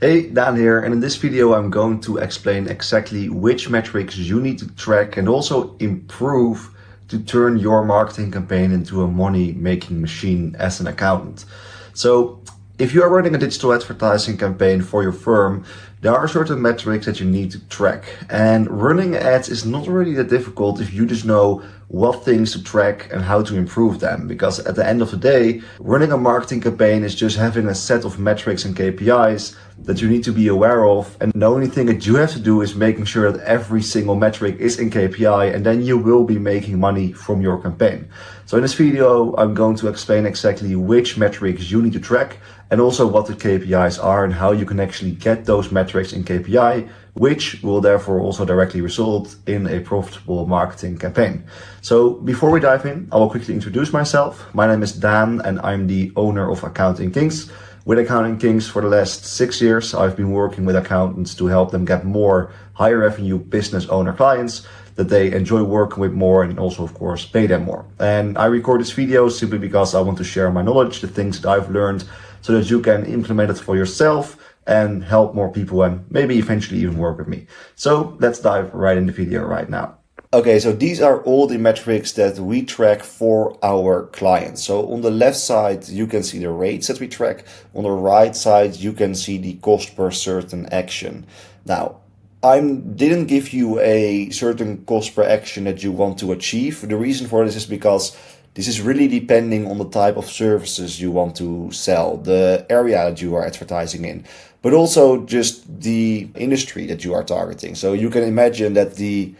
Hey, Daan here, and in this video I'm going to explain exactly which metrics you need to track and also improve to turn your marketing campaign into a money-making machine as an accountant. So, if you are running a digital advertising campaign for your firm, there are certain metrics that you need to track. And running ads is not really that difficult if you just know what things to track and how to improve them. Because at the end of the day, running a marketing campaign is just having a set of metrics and KPIs that you need to be aware of. And the only thing that you have to do is making sure that every single metric is in KPI, and then you will be making money from your campaign. So in this video, I'm going to explain exactly which metrics you need to track and also what the KPIs are and how you can actually get those metrics in KPI, which will therefore also directly result in a profitable marketing campaign. So before we dive in, I will quickly introduce myself. My name is Daan and I'm the owner of Accounting Kings. With Accounting Kings for the last 6 years, I've been working with accountants to help them get more higher revenue business owner clients that they enjoy working with more and also, of course, pay them more. And I record this video simply because I want to share my knowledge, the things that I've learned, so that you can implement it for yourself and help more people and maybe eventually even work with me. So let's dive right in the video right now. Okay, so these are all the metrics that we track for our clients. So on the left side, you can see the rates that we track. On the right side, you can see the cost per certain action. Now, I didn't give you a certain cost per action that you want to achieve. The reason for this is because this is really depending on the type of services you want to sell, the area that you are advertising in, but also just the industry that you are targeting. So you can imagine that the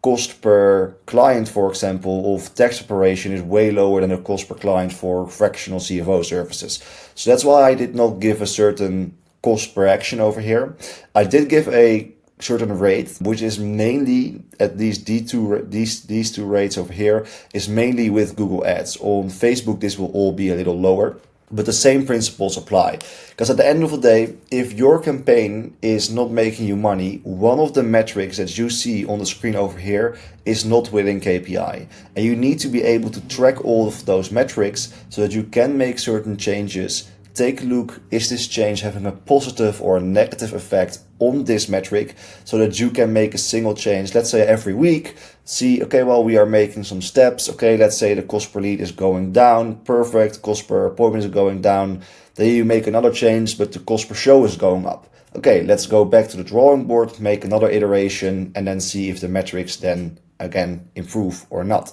cost per client, for example, of tax preparation is way lower than the cost per client for fractional CFO services. So that's why I did not give a certain cost per action over here. I did give a certain rate, which is mainly, at least these two rates over here, is mainly with Google Ads. On Facebook, this will all be a little lower, but the same principles apply. Because at the end of the day, if your campaign is not making you money, one of the metrics that you see on the screen over here is not within KPI. And you need to be able to track all of those metrics so that you can make certain changes. Take a look, is this change having a positive or a negative effect on this metric, so that you can make a single change, let's say every week, see, okay, well, we are making some steps. Okay, let's say the cost per lead is going down, perfect, cost per appointment is going down. Then you make another change, but the cost per show is going up. Okay, let's go back to the drawing board, make another iteration, and then see if the metrics then again improve or not.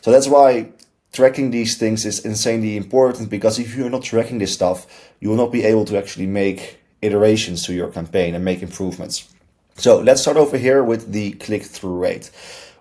So that's why tracking these things is insanely important, because if you're not tracking this stuff, you will not be able to actually make iterations to your campaign and make improvements. So let's start over here with the click-through rate.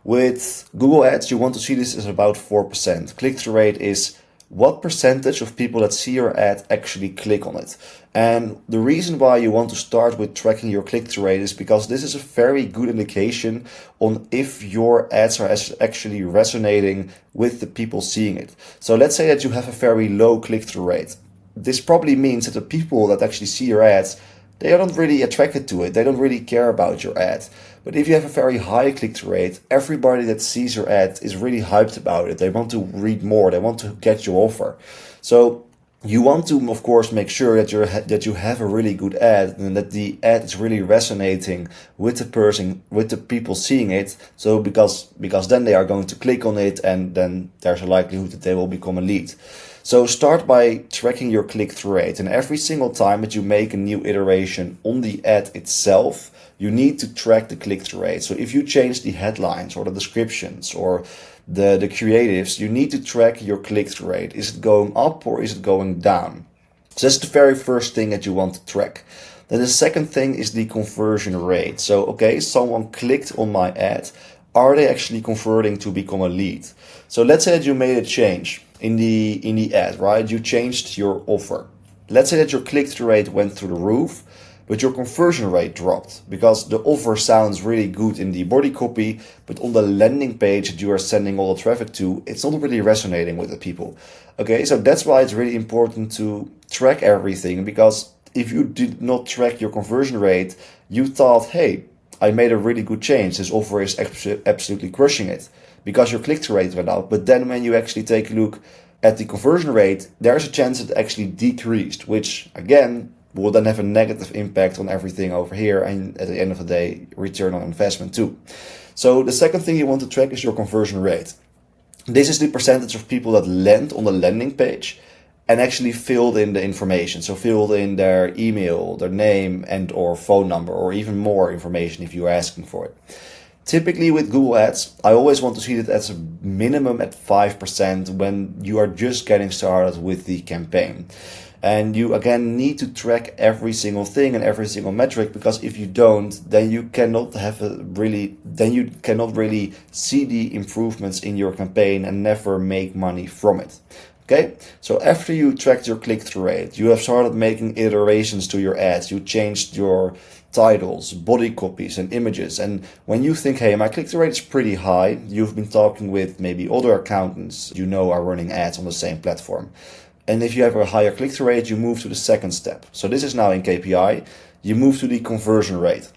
With Google Ads, you want to see this as about 4%. Click-through rate is what percentage of people that see your ad actually click on it. And the reason why you want to start with tracking your click-through rate is because this is a very good indication on if your ads are actually resonating with the people seeing it. So let's say that you have a very low click-through rate. This probably means that the people that actually see your ads, they are not really attracted to it. They don't really care about your ad. But if you have a very high click-through rate, everybody that sees your ad is really hyped about it. They want to read more. They want to get your offer. So you want to, of course, make sure that you have a really good ad and that the ad is really resonating with the person, with the people seeing it. So because then they are going to click on it, and then there's a likelihood that they will become a lead. So start by tracking your click-through rate, and every single time that you make a new iteration on the ad itself, you need to track the click-through rate. So if you change the headlines or the descriptions or the creatives, you need to track your click-through rate. Is it going up or is it going down? So that's the very first thing that you want to track. Then the second thing is the conversion rate. So, okay, someone clicked on my ad. Are they actually converting to become a lead? So let's say that you made a change in the ad, right? You changed your offer. Let's say that your click-through rate went through the roof, but your conversion rate dropped because the offer sounds really good in the body copy, but on the landing page that you are sending all the traffic to, it's not really resonating with the people. Okay, so that's why it's really important to track everything, because if you did not track your conversion rate, you thought, hey, I made a really good change. This offer is absolutely crushing it because your click-through rate went up. But then when you actually take a look at the conversion rate, there's a chance it actually decreased, which again will then have a negative impact on everything over here, and at the end of the day, return on investment too. So the second thing you want to track is your conversion rate. This is the percentage of people that land on the landing page and actually filled in the information. So filled in their email, their name and or phone number, or even more information if you're asking for it. Typically with Google Ads, I always want to see it as a minimum at 5% when you are just getting started with the campaign. And you again need to track every single thing and every single metric, because if you don't, then you cannot really see the improvements in your campaign and never make money from it. Okay, so after you tracked your click-through rate, you have started making iterations to your ads, you changed your titles, body copies and images, and when you think, hey, my click-through rate is pretty high, you've been talking with maybe other accountants you know are running ads on the same platform. And if you have a higher click-through rate, you move to the second step. So this is now in KPI, you move to the conversion rate.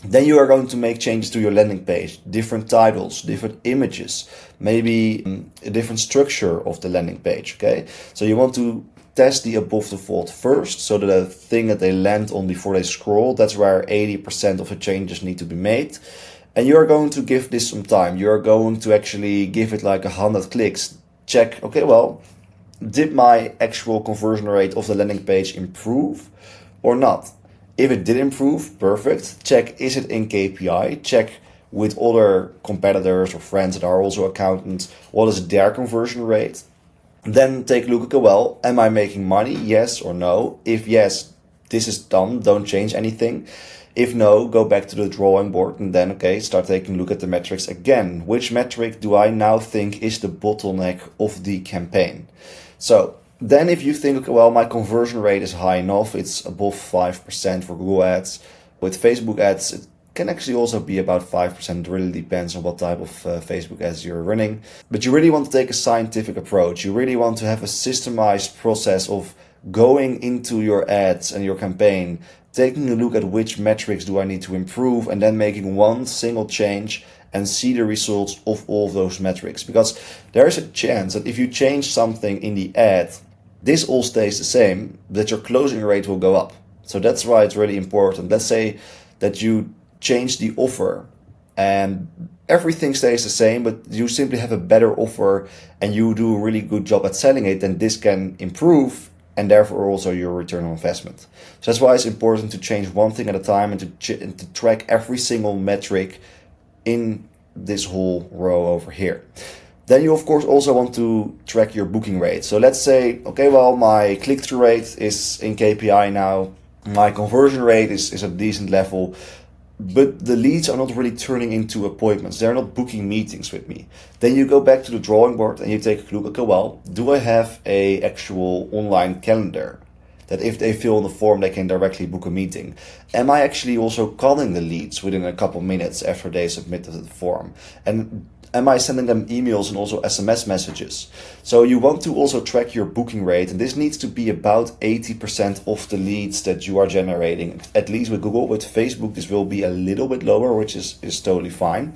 Then you are going to make changes to your landing page, different titles, different images, maybe a different structure of the landing page, okay? So you want to test the above the fold first, so that the thing that they land on before they scroll, that's where 80% of the changes need to be made. And you are going to give this some time. You are going to actually give it like 100 clicks. Check, okay, well, did my actual conversion rate of the landing page improve or not? If it did improve, perfect. Check, is it in KPI? Check with other competitors or friends that are also accountants, what is their conversion rate? Then take a look, okay, well, am I making money? Yes or no? If yes, this is done, don't change anything. If no, go back to the drawing board and then, okay, start taking a look at the metrics again. Which metric do I now think is the bottleneck of the campaign? So then if you think, okay, well, my conversion rate is high enough, it's above 5% for Google Ads. With Facebook ads, it can actually also be about 5%. It really depends on what type of Facebook ads you're running. But you really want to take a scientific approach. You really want to have a systemized process of going into your ads and your campaign, taking a look at which metrics do I need to improve, and then making one single change and see the results of all of those metrics. Because there is a chance that if you change something in the ad, this all stays the same, that your closing rate will go up. So that's why it's really important. Let's say that you change the offer and everything stays the same, but you simply have a better offer and you do a really good job at selling it, then this can improve and therefore also your return on investment. So that's why it's important to change one thing at a time and to track every single metric in this whole row over here. Then you of course also want to track your booking rate. So let's say, okay, well, my click-through rate is in KPI now, my conversion rate is a decent level, but the leads are not really turning into appointments. They're not booking meetings with me. Then you go back to the drawing board and you take a look, okay, well, do I have a actual online calendar that if they fill in the form, they can directly book a meeting? Am I actually also calling the leads within a couple minutes after they submitted the form? And am I sending them emails and also SMS messages? So you want to also track your booking rate, and this needs to be about 80% of the leads that you are generating, at least with Google. With Facebook, this will be a little bit lower, which is totally fine.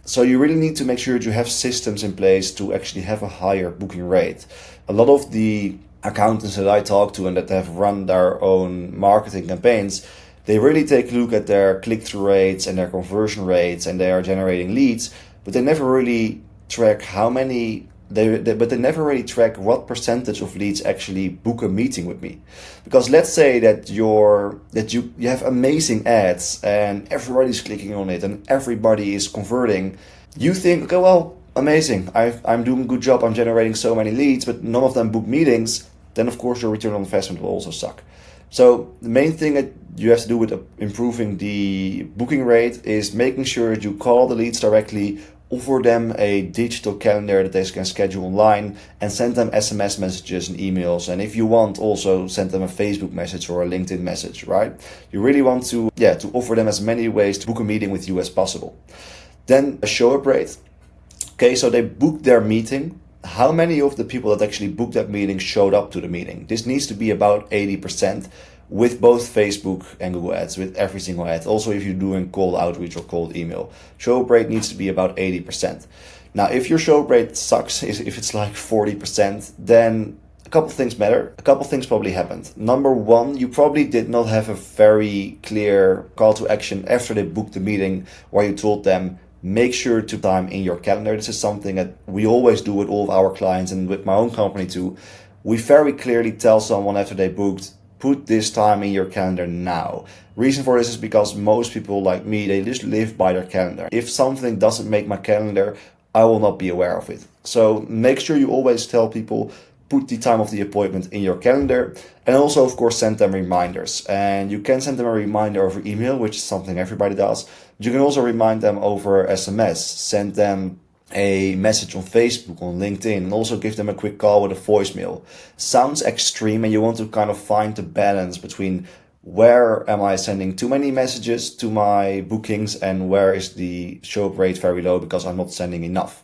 So you really need to make sure that you have systems in place to actually have a higher booking rate. A lot of the accountants that I talk to and that have run their own marketing campaigns, they really take a look at their click-through rates and their conversion rates, and they are generating leads, but they never really track how many, but they never really track what percentage of leads actually book a meeting with me. Because let's say that you have amazing ads and everybody's clicking on it and everybody is converting. You think, okay, well, amazing, I'm doing a good job, I'm generating so many leads, but none of them book meetings, then of course your return on investment will also suck. So the main thing that you have to do with improving the booking rate is making sure that you call the leads directly, offer them a digital calendar that they can schedule online, and send them SMS messages and emails. And if you want, also send them a Facebook message or a LinkedIn message, right? You really want to offer them as many ways to book a meeting with you as possible. Then a show up rate. Okay, so they booked their meeting. How many of the people that actually booked that meeting showed up to the meeting? This needs to be about 80% with both Facebook and Google Ads, with every single ad. Also, if you're doing cold outreach or cold email, show up rate needs to be about 80%. Now, if your show up rate sucks, if it's like 40%, then a couple things matter. A couple things probably happened. Number one, you probably did not have a very clear call to action after they booked the meeting where you told them, make sure to time in your calendar. This is something that we always do with all of our clients and with my own company too. We very clearly tell someone after they booked, put this time in your calendar now. Reason for this is because most people like me, they just live by their calendar. If something doesn't make my calendar, I will not be aware of it. So make sure you always tell people, put the time of the appointment in your calendar, and also of course send them reminders. And you can send them a reminder over email, which is something everybody does. You can also remind them over SMS, send them a message on Facebook, on LinkedIn, and also give them a quick call with a voicemail. Sounds extreme, and you want to kind of find the balance between where am I sending too many messages to my bookings and where is the show up rate very low because I'm not sending enough.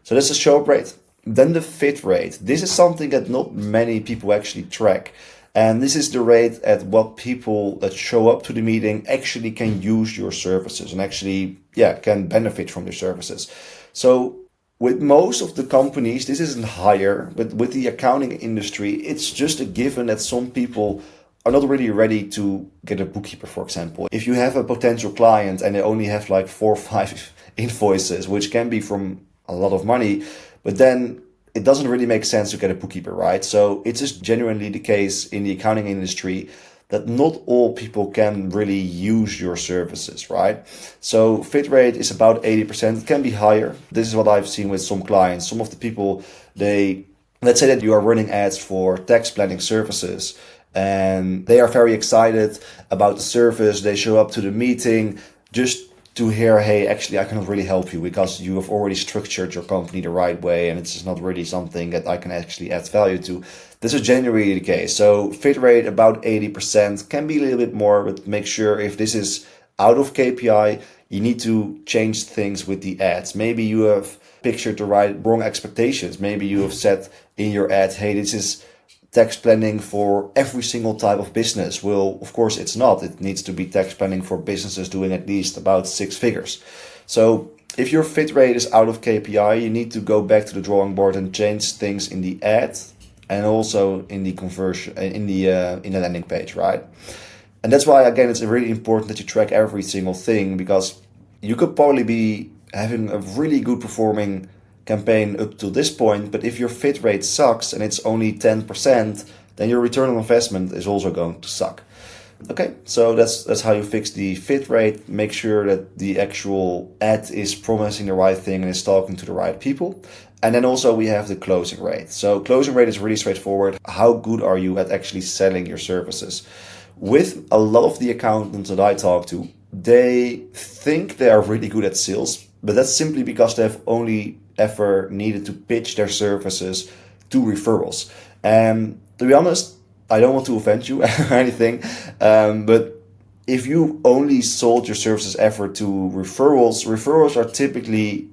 So that's the show up rate. Then the fit rate. This is something that not many people actually track. And this is the rate at what people that show up to the meeting actually can use your services and actually, can benefit from your services. So with most of the companies, this isn't higher, but with the accounting industry, it's just a given that some people are not really ready to get a bookkeeper, for example. If you have a potential client and they only have like 4 or 5 invoices, which can be from a lot of money, but then it doesn't really make sense to get a bookkeeper, right? So it's just genuinely the case in the accounting industry that not all people can really use your services, right? So fit rate is about 80%. It can be higher. This is what I've seen with some clients. Some of the people, let's say that you are running ads for tax planning services and they are very excited about the service. They show up to the meeting just to hear, hey, actually, I cannot really help you because you have already structured your company the right way and it's not really something that I can actually add value to. This is generally the case. So fit rate about 80%, can be a little bit more, but make sure if this is out of KPI, you need to change things with the ads. Maybe you have pictured the wrong expectations. Maybe you have said in your ad, hey, this is tax planning for every single type of business. Well, of course it's not. It needs to be tax planning for businesses doing at least about 6 figures. So if your fit rate is out of KPI, you need to go back to the drawing board and change things in the ad and also in the conversion, in the landing page, right? And that's why, again, it's really important that you track every single thing, because you could probably be having a really good performing campaign up to this point, but if your fit rate sucks and it's only 10%, then your return on investment is also going to suck. Okay, so that's how you fix the fit rate. Make sure that the actual ad is promising the right thing and is talking to the right people. And then also we have the closing rate. So closing rate is really straightforward. How good are you at actually selling your services? With a lot of the accountants that I talk to, they think they are really good at sales, but that's simply because they have only ever needed to pitch their services to referrals. And to be honest, I don't want to offend you or anything, but if you only sold your services ever to referrals are typically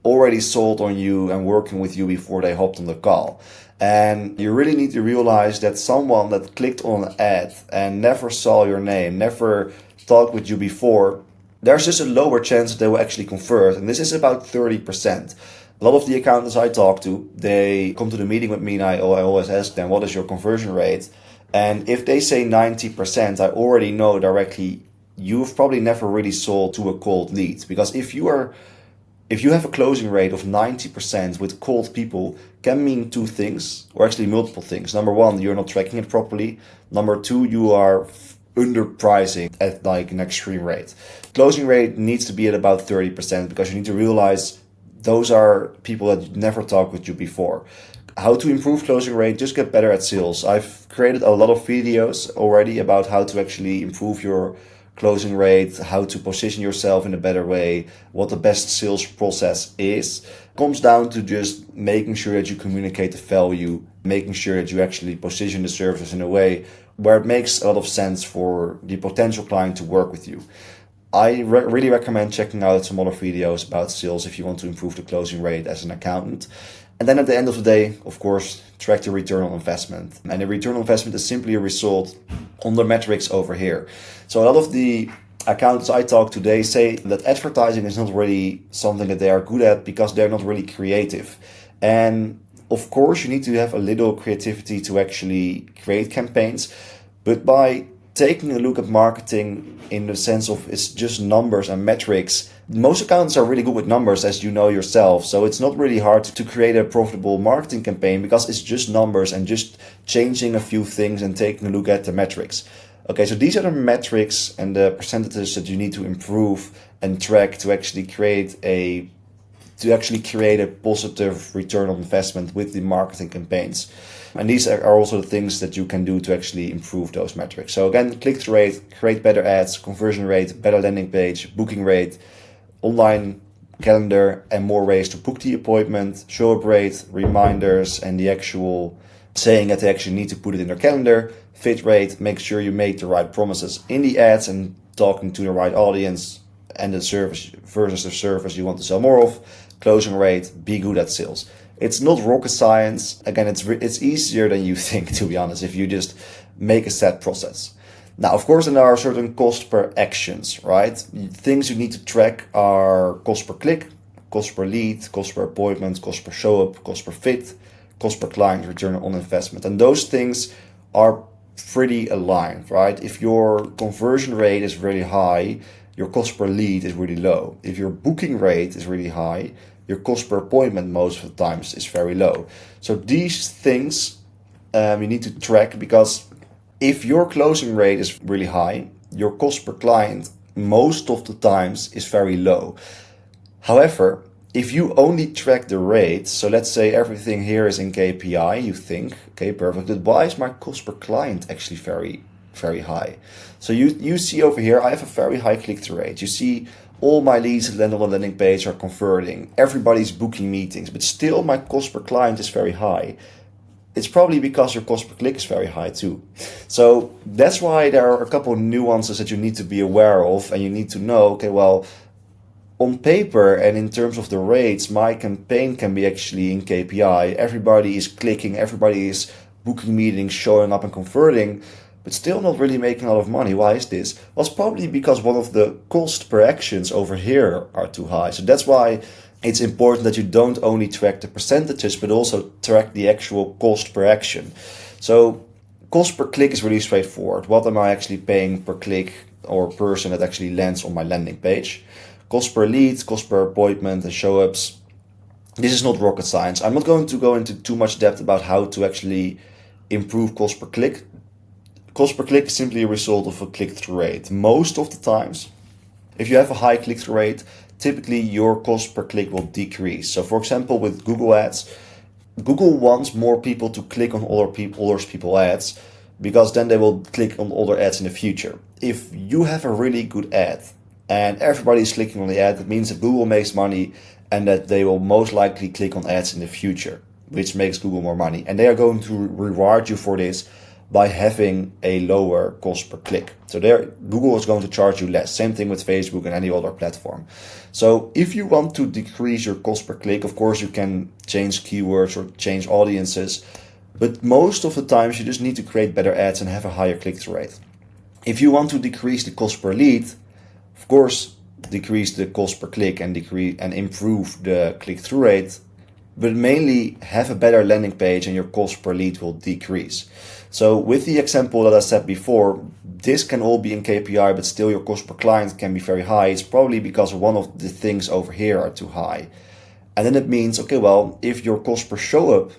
already sold on you and working with you before they hopped on the call. And you really need to realize that someone that clicked on an ad and never saw your name, never talked with you before, there's just a lower chance that they will actually convert. And this is about 30%. A lot of the accountants I talk to, they come to the meeting with me and I always ask them, what is your conversion rate? And if they say 90%, I already know directly you've probably never really sold to a cold lead. Because if you have a closing rate of 90% with cold people, can mean 2 things, or actually multiple things. Number 1, you're not tracking it properly. Number 2, you are underpricing at like an extreme rate. Closing rate needs to be at about 30% because you need to realize those are people that never talked with you before. How to improve closing rate? Just get better at sales. I've created a lot of videos already about how to actually improve your closing rate, how to position yourself in a better way, what the best sales process is. It comes down to just making sure that you communicate the value, making sure that you actually position the service in a way where it makes a lot of sense for the potential client to work with you. I really recommend checking out some other videos about sales if you want to improve the closing rate as an accountant. And then at the end of the day, of course, track the return on investment. And the return on investment is simply a result on the metrics over here. So a lot of the accountants I talk to, they say that advertising is not really something that they are good at because they're not really creative. And Of course, you need to have a little creativity to actually create campaigns, but by taking a look at marketing in the sense of it's just numbers and metrics, most accountants are really good with numbers, as you know yourself. So it's not really hard to create a profitable marketing campaign because it's just numbers and just changing a few things and taking a look at the metrics. Okay, so these are the metrics and the percentages that you need to improve and track to actually create a positive return on investment with the marketing campaigns. And these are also the things that you can do to actually improve those metrics. So again, click-through rate, create better ads, conversion rate, better landing page, booking rate, online calendar, and more ways to book the appointment, show-up rate, reminders, and the actual saying that they actually need to put it in their calendar, fit rate, make sure you make the right promises in the ads and talking to the right audience and the service versus the service you want to sell more of, closing rate, be good at sales. It's not rocket science. Again, it's easier than you think, to be honest, if you just make a set process. Now, of course, there are certain cost per actions, right? Things you need to track are cost per click, cost per lead, cost per appointment, cost per show up, cost per fit, cost per client, return on investment. And those things are pretty aligned, right? If your conversion rate is really high, your cost per lead is really low. If your booking rate is really high, your cost per appointment most of the times is very low. So these things you need to track, because if your closing rate is really high, your cost per client most of the times is very low. However, if you only track the rate, so let's say everything here is in KPI, you think, okay, perfect, but why is my cost per client actually very high? So you see over here, I have a very high click-through rate. You see all my leads that land on the landing page are converting. Everybody's booking meetings, but still my cost per client is very high. It's probably because your cost per click is very high too. So that's why there are a couple of nuances that you need to be aware of, and you need to know, okay, well, on paper and in terms of the rates, my campaign can be actually in KPI. Everybody is clicking, everybody is booking meetings, showing up and converting, but still not really making a lot of money. Why is this? Well, it's probably because one of the cost per actions over here are too high. So that's why it's important that you don't only track the percentages, but also track the actual cost per action. So cost per click is really straightforward. What am I actually paying per click or person that actually lands on my landing page? Cost per lead, cost per appointment, and show-ups. This is not rocket science. I'm not going to go into too much depth about how to actually improve cost per click. Cost per click is simply a result of a click-through rate. Most of the times, if you have a high click-through rate, typically your cost per click will decrease. So for example, with Google Ads, Google wants more people to click on other people ads, because then they will click on other ads in the future. If you have a really good ad and everybody is clicking on the ad, it means that Google makes money and that they will most likely click on ads in the future, which makes Google more money. And they are going to reward you for this by having a lower cost per click. So there, Google is going to charge you less. Same thing with Facebook and any other platform. So if you want to decrease your cost per click, of course you can change keywords or change audiences, but most of the times you just need to create better ads and have a higher click-through rate. If you want to decrease the cost per lead, of course, decrease the cost per click and improve the click-through rate, but mainly have a better landing page and your cost per lead will decrease. So with the example that I said before, this can all be in KPI, but still your cost per client can be very high. It's probably because one of the things over here are too high. And then it means, okay, well, if your cost per show up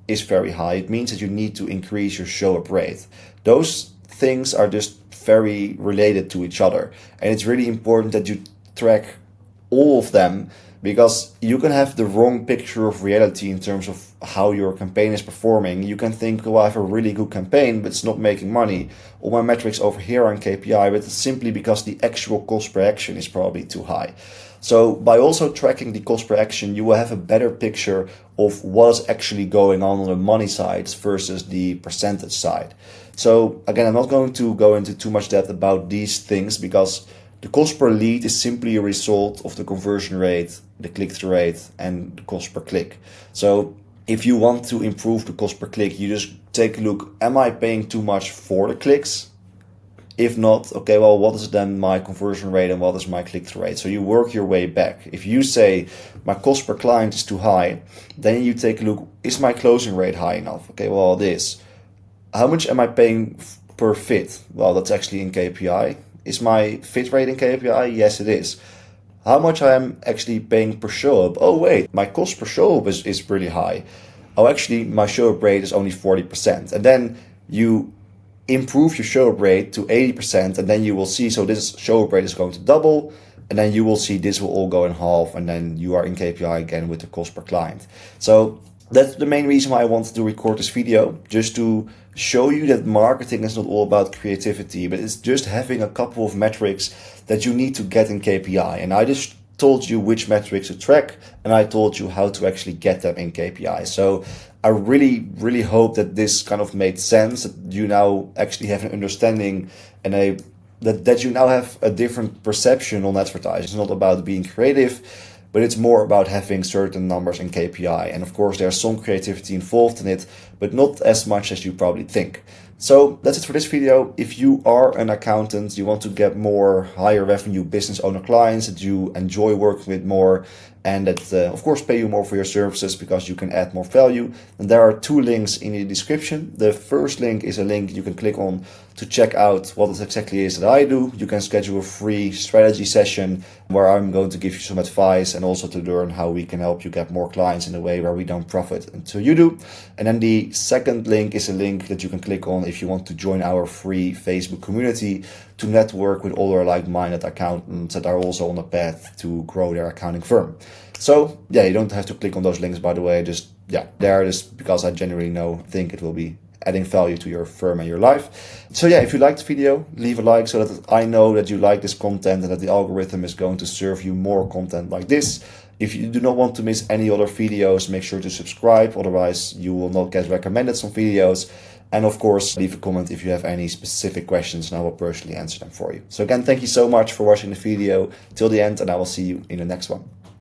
is very high, it means that you need to increase your show up rate. Those things are just very related to each other. And it's really important that you track all of them, because you can have the wrong picture of reality in terms of how your campaign is performing. You can think, well, I have a really good campaign, but it's not making money. All my metrics over here are in KPI, but it's simply because the actual cost per action is probably too high. So by also tracking the cost per action, you will have a better picture of what is actually going on the money side versus the percentage side. So again, I'm not going to go into too much depth about these things, because the cost per lead is simply a result of the conversion rate, the click-through rate, and the cost per click. So if you want to improve the cost per click, you just take a look, am I paying too much for the clicks? If not, okay, well, what is then my conversion rate and what is my click-through rate? So you work your way back. If you say my cost per client is too high, then you take a look, is my closing rate high enough? Okay, well, it is. How much am I paying per fit? Well, that's actually in KPI. Is my fit rate in KPI? Yes, it is. How much I am actually paying per show up? Oh wait, my cost per show up is really high. Oh, actually, my show up rate is only 40%. And then you improve your show up rate to 80%, and then you will see, so this show up rate is going to double, and then you will see this will all go in half, and then you are in KPI again with the cost per client. So that's the main reason why I wanted to record this video, just to show you that marketing is not all about creativity, but it's just having a couple of metrics that you need to get in KPI. And I just told you which metrics to track, and I told you how to actually get them in KPI. So I really hope that this kind of made sense, that you now actually have an understanding and that you now have a different perception on advertising. It's not about being creative, but it's more about having certain numbers in KPI. And of course, there's some creativity involved in it, but not as much as you probably think. So that's it for this video. If you are an accountant, you want to get more higher revenue business owner clients that you enjoy working with more, and that of course pay you more for your services because you can add more value, and there are 2 links in the description. The first link is a link you can click on to check out what it exactly is that I do. You can schedule a free strategy session where I'm going to give you some advice and also to learn how we can help you get more clients in a way where we don't profit until you do. And then the second link is a link that you can click on if you want to join our free Facebook community to network with other like-minded accountants that are also on the path to grow their accounting firm. So yeah, you don't have to click on those links, by the way. Just there, just because I genuinely think it will be adding value to your firm and your life. So yeah, if you liked the video, leave a like so that I know that you like this content and that the algorithm is going to serve you more content like this. If you do not want to miss any other videos, make sure to subscribe, otherwise you will not get recommended some videos. And of course, leave a comment if you have any specific questions and I will personally answer them for you. So again, thank you so much for watching the video till the end, and I will see you in the next one.